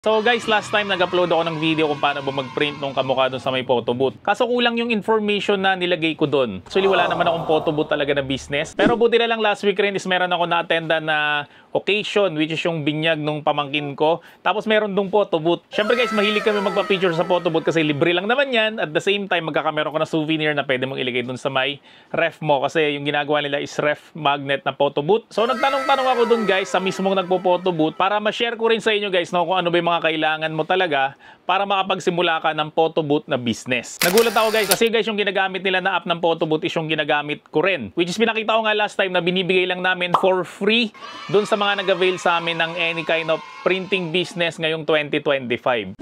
So guys, last time nag-upload ako ng video kung paano ba mag-print ng kamukha doon sa may photo booth. Kaso kulang yung information na nilagay ko doon. Actually, wala naman akong photo booth talaga na business. Pero buti na lang last week rin is meron ako na-attendan na occasion, which is yung binyag nung pamangkin ko. Tapos meron dong photo booth. Syempre guys, mahilig kami magpa-picture sa photo booth kasi libre lang naman yan. At the same time, magkakameron ko na souvenir na pwede mong ilagay doon sa may ref mo. Kasi yung ginagawa nila is ref magnet na photo booth. So nagtanong-tanong ako doon guys sa mismong nagpo-photo booth para ma-share ko rin sa inyo guys no, kung ano ba yung mga kailangan mo talaga para makapagsimula ka ng photo booth na business. Nagulat ako guys kasi guys yung ginagamit nila na app ng photo booth is yung ginagamit ko rin. Which is pinakita ko nga last time na binibigay lang namin for free doon sa mga nag-avail sa amin ng any kind of printing business ngayong 2025.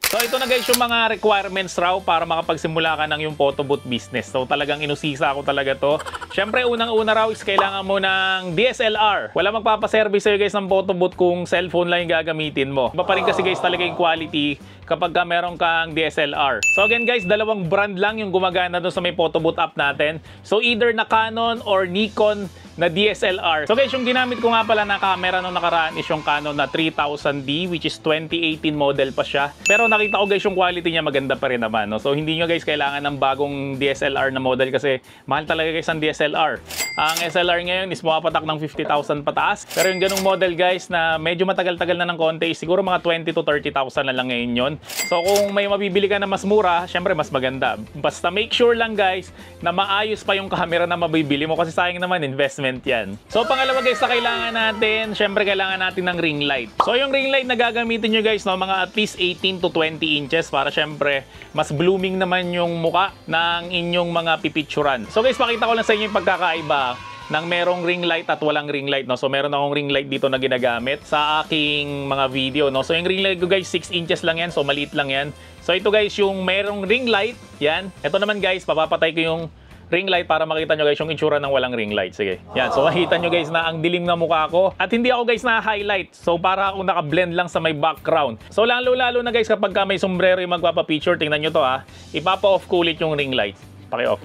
So ito na guys yung mga requirements raw para makapagsimula ka ng yung photo booth business. So talagang inusisa ako talaga to. Syempre unang-una raw is kailangan mo ng DSLR. Wala magpapaservice sa'yo guys ng photo booth kung cellphone lang yung gagamitin mo. Iba pa rin kasi guys talaga yung quality kapag ka meron kang DSLR. So again guys, dalawang brand lang yung gumagana doon sa may photo booth app natin. So either na Canon or Nikon na DSLR. So guys, yung ginamit ko nga pala na camera nung nakaraan is yung Canon na 3000D which is 2018 model pa siya. Pero nakita ko guys yung quality niya maganda pa rin naman. No? So hindi nyo guys kailangan ng bagong DSLR na model kasi mahal talaga guys ang DSLR. Ang SLR ngayon is mapapatak ng 50,000 pataas. Pero yung ganung model guys na medyo matagal-tagal na ng konti is siguro mga 20 to 30,000 na lang ngayon yun. So kung may mabibili ka na mas mura, syempre mas maganda. Basta make sure lang guys na maayos pa yung camera na mabibili mo kasi sayang naman investment yan. So pangalawa guys na kailangan natin, syempre kailangan natin ng ring light. So yung ring light na gagamitin nyo guys, no, mga at least 18 to 20 inches para syempre mas blooming naman yung muka ng inyong mga pipicturan. So guys, pakita ko lang sa inyo yung pagkakaiba ng merong ring light at walang ring light. No? So meron akong ring light dito na ginagamit sa aking mga video. No? So yung ring light ko guys, 6 inches lang yan. So maliit lang yan. So ito guys, yung merong ring light, yan. Ito naman guys, papapatay ko yung ring light para makita nyo guys yung itsura ng walang ring light. Sige. Yan. So makita nyo guys na ang dilim na mukha ko. At hindi ako guys na highlight. So para akong naka-blend lang sa may background. So lalo na guys kapag ka may sombrero yung magpapapicture, tingnan nyo to ha. Ipapa-off ko ulit yung ring light. Paki-off.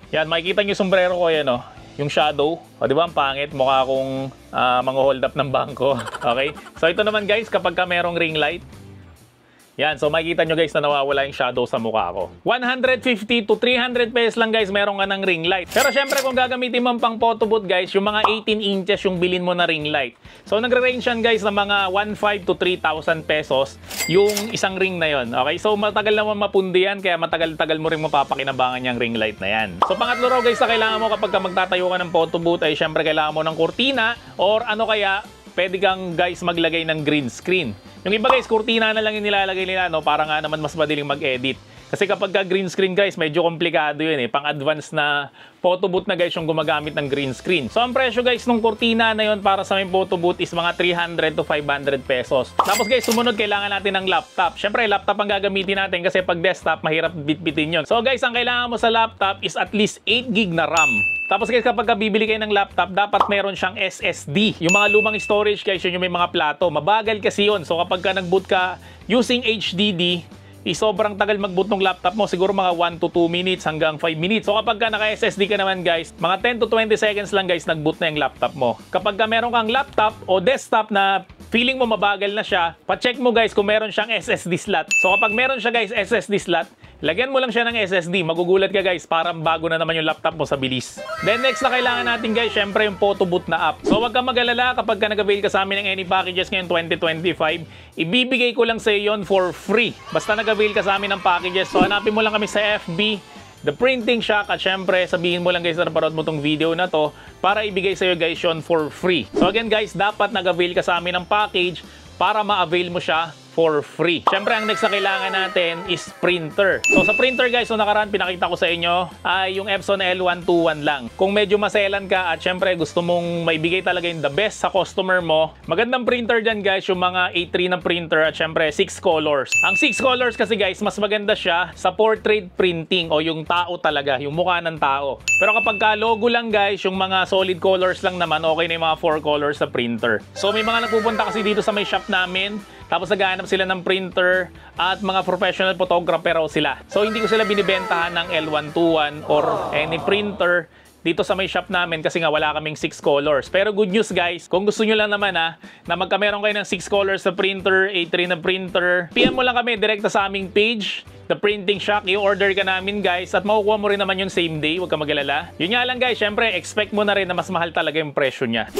Yan. Makikita nyo yung sombrero ko yan o. Yung shadow. O di ba ang pangit? Mukha akong mga hold up ng bangko. Okay? So ito naman guys kapag ka merong ring light. Yan, so makikita nyo guys na nawawala yung shadow sa mukha ko. 150 to 300 pesos lang guys, meron ka ng ring light. Pero syempre kung gagamitin mo pang photo booth guys, yung mga 18 inches yung bilin mo na ring light. So nagre-range yan guys ng mga 1,500 to 3,000 pesos yung isang ring na yon. Okay, so matagal naman mapundi yan, kaya matagal-tagal mo rin mapapakinabangan yung ring light na yan. So pangatlo raw guys na kailangan mo kapag magtatayo ka ng photo booth ay syempre kailangan mo ng kurtina or ano kaya, pwede kang guys maglagay ng green screen. Yung iba guys, kurtina na lang yung nilalagay nila, no? Para nga naman mas madaling mag-edit. Kasi kapag green screen guys, medyo komplikado yun eh. Pang-advance na photo booth na guys yung gumagamit ng green screen. So ang presyo guys nung kurtina na yun para sa may photo booth is mga 300 to 500 pesos. Tapos guys, sumunod kailangan natin ng laptop. Syempre laptop ang gagamitin natin kasi pag desktop mahirap bitbitin yun. So guys, ang kailangan mo sa laptop is at least 8 GB na RAM. Tapos guys, kapag bibili kayo ng laptop, dapat meron siyang SSD. Yung mga lumang storage guys, yun yung may mga plato. Mabagal kasi yun. So kapag nag-boot ka using HDD, sobrang tagal mag-boot ng laptop mo. Siguro mga 1 to 2 minutes hanggang 5 minutes. So kapag naka-SSD ka naman guys, mga 10 to 20 seconds lang guys, nag-boot na yung laptop mo. Kapag meron kang laptop o desktop na feeling mo mabagal na siya, pa-check mo guys kung meron siyang SSD slot. So kapag meron siya guys SSD slot, lagyan mo lang siya ng SSD. Magugulat ka guys, parang bago na naman yung laptop mo sa bilis. Then next na kailangan natin guys, syempre yung photo booth na app. So wag kang mag-alala kapag nag-avail ka sa amin ng any packages ngayon 2025, ibibigay ko lang sa iyo yon for free. Basta nag-avail ka sa amin ng packages. So hanapin mo lang kami sa FB, The Printing Shack, at syempre sabihin mo lang guys na napanood mo tong video na to para ibigay sa iyo guys yon for free. So again guys, dapat nag-avail ka sa amin ng package para ma-avail mo siya for free. Syempre, ang next na kailangan natin is printer. So, sa printer guys, so nakaraan pinakita ko sa inyo ay yung Epson L121 lang. Kung medyo maselan ka at syempre gusto mong maibigay talaga yung the best sa customer mo, magandang printer dyan guys, yung mga A3 na printer at syempre 6 colors. Ang 6 colors kasi guys, mas maganda siya sa portrait printing o yung tao talaga, yung mukha ng tao. Pero kapag ka logo lang guys, yung mga solid colors lang naman, okay na yung mga 4 colors sa printer. So, may mga nagpupunta kasi dito sa may shop namin Tapos naghahanap sila ng printer at mga professional photographer raw sila. So hindi ko sila binibentahan ng L121 or any printer dito sa may shop namin kasi nga wala kaming 6 colors. Pero good news guys, kung gusto nyo lang naman na magkameron kayo ng 6 colors na printer, A3 na printer, PM mo lang kami direkta sa aming page, The Printing Shack. I-order ka namin guys at makukuha mo rin naman yung same day, huwag ka mag-alala. Yun nga lang guys, syempre expect mo na rin na mas mahal talaga yung presyo niya.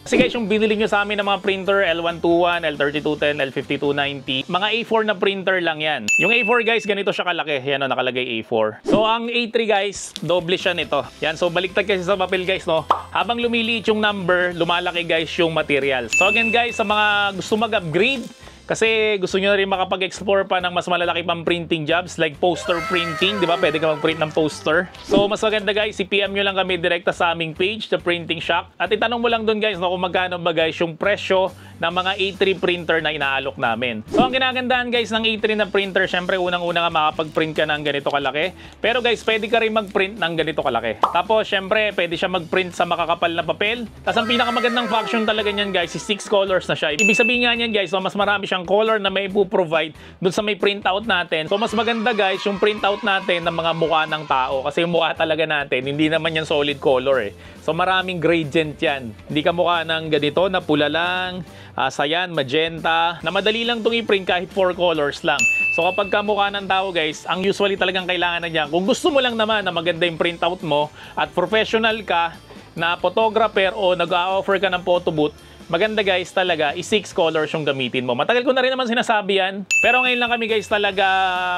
Kasi guys, yung binili nyo sa amin ng mga printer, L121, L3210, L5290, mga A4 na printer lang yan. Yung A4 guys, ganito siya kalaki. Yan o, nakalagay A4. So, ang A3 guys, doble siya nito. Yan, so baliktad kasi sa papel guys, no? Habang lumiliit yung number, lumalaki guys yung material. So again guys, sa mga gusto mag-upgrade, kasi gusto nyo na rin makapag-explore pa ng mas malalaki pang printing jobs like poster printing, di ba? Pwede ka mag-print ng poster. So, mas maganda guys, i-PM nyo lang kami direkta sa aming page, The Printing Shack. At itanong mo lang doon guys, no, kung magkano ba guys yung presyo ng mga A3 printer na inaalok namin. So, ang ginagandahan guys ng A3 na printer, syempre unang-una nga makapag-print ka ng ganito kalaki. Pero guys, pwede ka rin mag-print ng ganito kalaki. Tapos, syempre, pwede siya mag-print sa makakapal na papel. Tapos, ang pinakamagandang function talaga niyan guys is 6 colors na siya. Ibig sabihin nga niyan guys, so, mas marami siyang color na may provide dun sa may printout natin. So mas maganda guys yung printout natin ng mga mukha ng tao kasi yung mukha talaga natin hindi naman yan solid color eh. So maraming gradient yan. Hindi ka mukha ng ganito na pula lang, cyan, magenta, na madali lang itong i-print kahit 4 colors lang. So kapag kamukha ng tao guys, ang usually talagang kailangan na niya, kung gusto mo lang naman na maganda yung printout mo at professional ka na photographer o nag-offer ka ng photo booth, maganda guys talaga, i-6 colors yung gamitin mo. Matagal ko na rin naman sinasabi yan. Pero ngayon lang kami guys talaga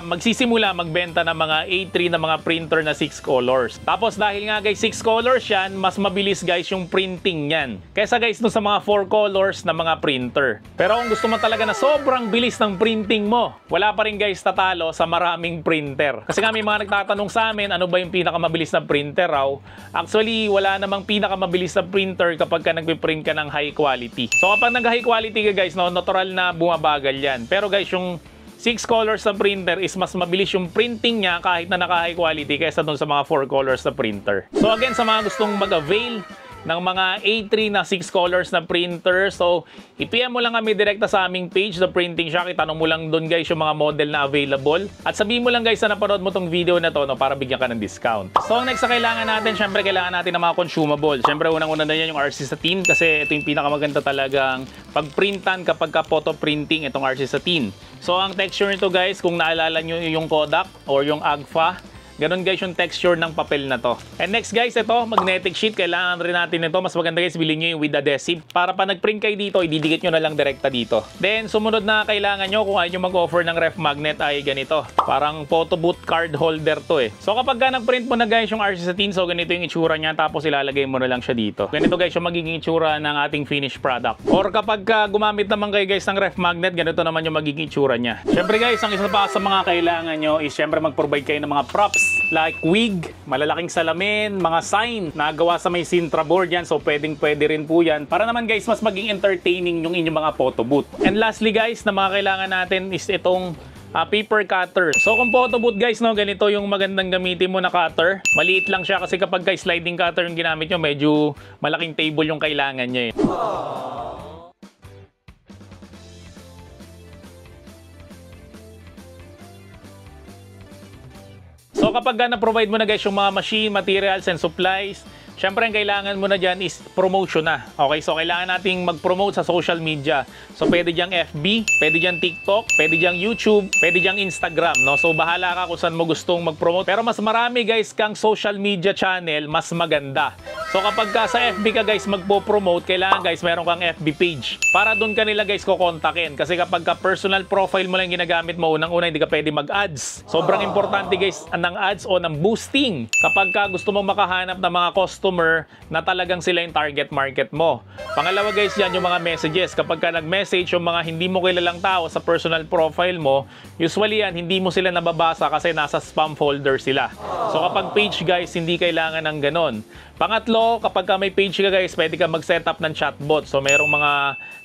magsisimula magbenta ng mga A3 na mga printer na 6 colors. Tapos dahil nga guys 6 colors yan, mas mabilis guys yung printing yan. Kaysa guys no sa mga 4 colors na mga printer. Pero kung gusto mo talaga na sobrang bilis ng printing mo, wala pa rin guys tatalo sa maraming printer. Kasi nga may mga nagtatanong sa amin, ano ba yung pinakamabilis na printer raw? Actually, wala namang pinakamabilis na printer kapag ka nagpiprint ka ng high quality. So kapag nag-high quality ka guys, no, natural na bumabagal yan. Pero guys, yung 6 colors na printer is mas mabilis yung printing niya kahit na naka-high quality kaysa dun sa mga 4 colors na printer. So again, sa mga gustong mag-avail ng mga A3 na 6 colors na printer, so i-PM mo lang kami direkta sa aming page, The Printing Shack. Itanong mo lang doon guys yung mga model na available. At sabihin mo lang guys na napanood mo tong video na to, no, para bigyan ka ng discount. So ang next na kailangan natin, syempre kailangan natin ng mga consumable. Syempre unang-una na yan yung RC Satin kasi ito yung pinakamaganda talagang pagprintan kapag ka photo printing itong RC Satin. So ang texture nito guys, kung naalala nyo yung Kodak or yung Agfa, ganon guys yung texture ng papel na to. And next guys, ito, magnetic sheet. Kailangan rin natin ito. Mas maganda guys, bilhin nyo yung with adhesive. Para pa nag-print kayo dito, ididikit nyo na lang direkta dito. Then, sumunod na kailangan nyo kung ayaw nyo mag-offer ng ref magnet ay ganito. Parang photo booth card holder to eh. So kapag ka nag-print mo na guys yung RC Satin, so ganito yung itsura niya. Tapos ilalagay mo na lang siya dito. Ganito guys yung magiging itsura ng ating finished product. Or kapag ka gumamit naman kayo guys ng ref magnet, ganito naman yung magiging itsura niya. Syempre guys, ang isa pa sa mga kailangan nyo is syempre mag-provide kayo ng mga props. Like wig, malalaking salamin, mga sign na gawa sa may Sintra board yan. So pwede rin po yan. Para naman guys, mas maging entertaining yung inyong mga photo booth. And lastly guys, na mga kailangan natin is itong paper cutter. So kung photo booth guys, no, ganito yung magandang gamitin mo na cutter. Maliit lang siya kasi kapag guys sliding cutter yung ginamit nyo, medyo malaking table yung kailangan nyo eh. So kapag na-provide mo na guys yung mga machine, materials, and supplies, syempre ang kailangan mo na dyan is promotion na. Okay, so kailangan nating mag-promote sa social media. So pwede dyang FB, pwede dyang TikTok, pwede dyang YouTube, pwede dyang Instagram, no? So bahala ka kung saan mo gustong mag-promote. Pero mas marami guys kang social media channel, mas maganda. So kapag ka sa FB ka guys magpo-promote, kailangan guys meron kang FB page. Para doon ka nila guys kukontakin. Kasi kapag ka personal profile mo lang ginagamit mo, unang-una hindi ka pwede mag-ads. Sobrang importante guys ng ads o ng boosting. Kapag ka gusto mong makahanap ng mga customer na talagang sila yung target market mo. Pangalawa guys, yan yung mga messages. Kapag ka nag-message yung mga hindi mo kilalang tao sa personal profile mo, usually yan, hindi mo sila nababasa kasi nasa spam folder sila. So kapag page guys, hindi kailangan ng ganon. Pangatlo, kapag ka may page ka guys, pwede ka mag-set up ng chatbot. So merong mga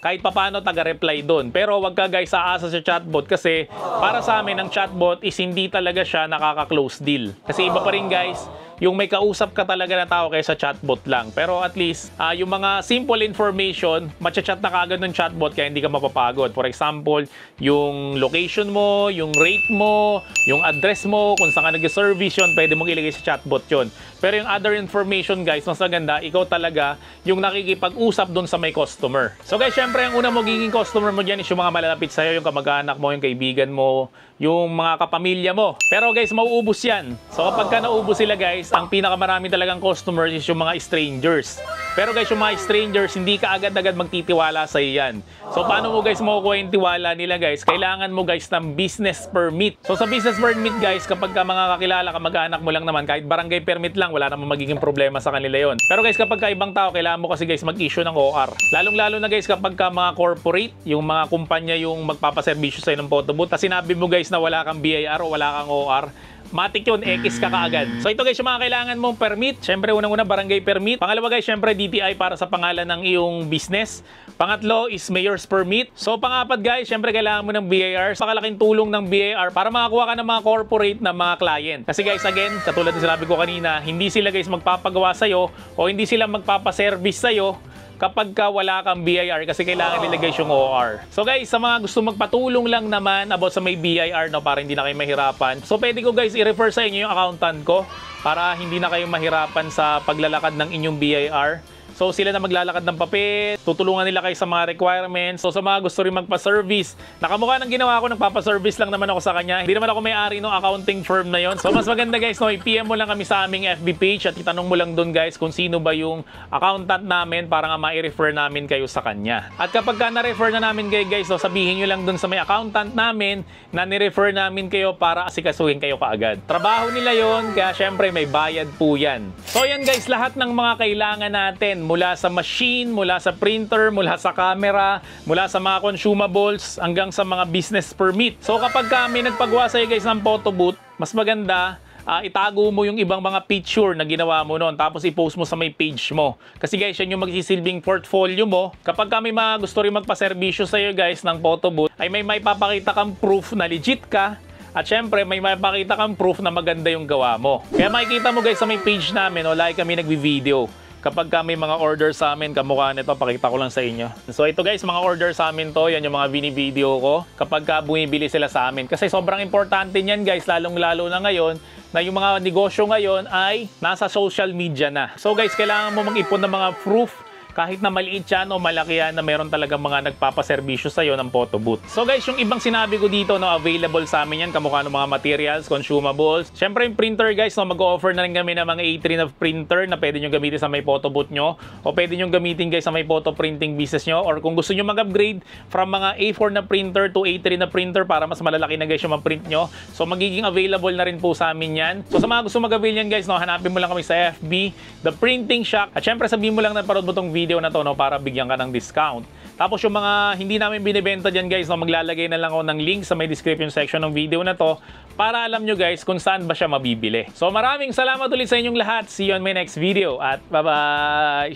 kahit papano taga-reply doon. Pero wag ka guys aasa sa chatbot kasi para sa amin ang chatbot is hindi talaga siya nakaka-close deal. Kasi iba pa rin guys, yung may kausap ka talaga na tao kaysa chatbot lang. Pero at least, yung mga simple information, matcha-chat na kagad ng chatbot kaya hindi ka mapapagod. For example, yung location mo, yung rate mo, yung address mo, kung saan ka nag-service yun, pwede mong ilagay sa chatbot yun. Pero yung other information guys, mas maganda, ikaw talaga yung nakikipag-usap dun sa may customer. So guys, syempre, ang una magiging customer mo dyan is yung mga malalapit sa'yo, yung kamag-anak mo, yung kaibigan mo, yung mga kapamilya mo. Pero guys, mauubos yan. So kapag ka naubos sila guys, ang pinakamarami talagang customers is yung mga strangers. Pero guys, yung mga strangers, hindi ka agad-agad magtitiwala sa iyan. So paano mo guys makukuha yung tiwala nila guys? Kailangan mo guys ng business permit. So sa business permit guys, kapag ka mga kakilala, kamag-anak mo lang naman, kahit barangay permit lang, wala namang magiging problema sa kanila yon. Pero guys, kapag ka ibang tao, kailangan mo kasi guys mag-issue ng OR. Lalong-lalo na guys kapag ka mga corporate, yung mga kumpanya yung magpapaserbisyo sa'yo ng photo booth, tapos sinabi mo guys na wala kang BIR o wala kang OR, matik yun, X ka kaagad. So ito guys, yung mga kailangan mong permit. Syempre, unang-una, barangay permit. Pangalawa guys, syempre, DTI para sa pangalan ng iyong business. Pangatlo is mayor's permit. So pangapat guys, syempre, kailangan mo ng BIR. Pakalaking tulong ng BIR para makakuha ka ng mga corporate na mga client. Kasi guys, again, katulad ng sinabi ko kanina, hindi sila guys magpapagawa sa'yo o hindi sila magpapaservice sa'yo kapag ka wala kang BIR kasi kailangan nila guys yung OR. So guys, sa mga gusto magpatulong lang naman about sa may BIR no, para hindi na kayo mahirapan. So pwede ko guys i-refer sa inyo yung accountant ko para hindi na kayo mahirapan sa paglalakad ng inyong BIR. So sila na maglalakad ng papel, tutulungan nila kayo sa mga requirements. So sa mga gusto rin magpa-service, nakamukha ng ginawa ko, nagpapa-service lang naman ako sa kanya. Hindi naman ako may-ari ng accounting firm na yon. So mas maganda guys, no, i-PM mo lang kami sa aming FB page at itanong mo lang doon guys kung sino ba yung accountant namin para nga ma-refer namin kayo sa kanya. At kapag ka na-refer na namin kayo guys, so sabihin nyo lang doon sa may accountant namin na ni-refer namin kayo para asikasuhin kayo kaagad. Trabaho nila yon, kaya syempre may bayad po yan. So yan guys, lahat ng mga kailangan natin mula sa machine, mula sa printer, mula sa camera, mula sa mga consumables, hanggang sa mga business permit. So kapag kami nagpagawa sa'yo guys ng photo booth, mas maganda, itago mo yung ibang mga picture na ginawa mo noon, tapos i-post mo sa may page mo. Kasi guys, yan yung magsisilbing portfolio mo. Kapag kami mga gusto rin magpaserbisyo sa'yo guys ng photo booth, ay may papakita kang proof na legit ka. At syempre, may mapakita kang proof na maganda yung gawa mo. Kaya makikita mo guys sa may page namin, lagi kami nagvi-video. Kapag may mga order sa amin, kamukha nito, pakita ko lang sa inyo. So ito guys, mga order sa amin to, yan yung mga bini-video ko kapag bumibili sila sa amin. Kasi sobrang importante niyan guys, lalong-lalo na ngayon, na yung mga negosyo ngayon ay nasa social media na. So guys, kailangan mo mag-ipon ng mga proof, kahit na maliit yan o malaki yan, na meron talaga mga nagpapaserbisyo sa'yo ng photo booth. So guys, yung ibang sinabi ko dito, no, available sa amin yan, kamukha ng mga materials, consumables. Siyempre yung printer guys, no, mag-offer na rin kami ng mga A3 na printer na pwede nyo gamitin sa may photo booth nyo, o pwede nyo gamitin guys sa may photo printing business nyo, or kung gusto nyo mag-upgrade from mga A4 na printer to A3 na printer para mas malalaki na guys yung mag-print nyo. So magiging available na rin po sa amin yan. So sa mga gusto mag-avail yan guys, no, hanapin mo lang kami sa FB, The Printing Shack. At syempre sabihin mo lang na parod mo tong video na to, no, para bigyan ka ng discount. Tapos yung mga hindi namin binibenta dyan guys, no, maglalagay na lang ako ng link sa may description section ng video na to para alam nyo guys kung saan ba siya mabibili. So maraming salamat ulit sa inyong lahat. See you on my next video at bye-bye!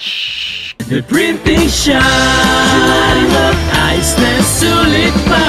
The Printing Shop, ayos na sulit pa.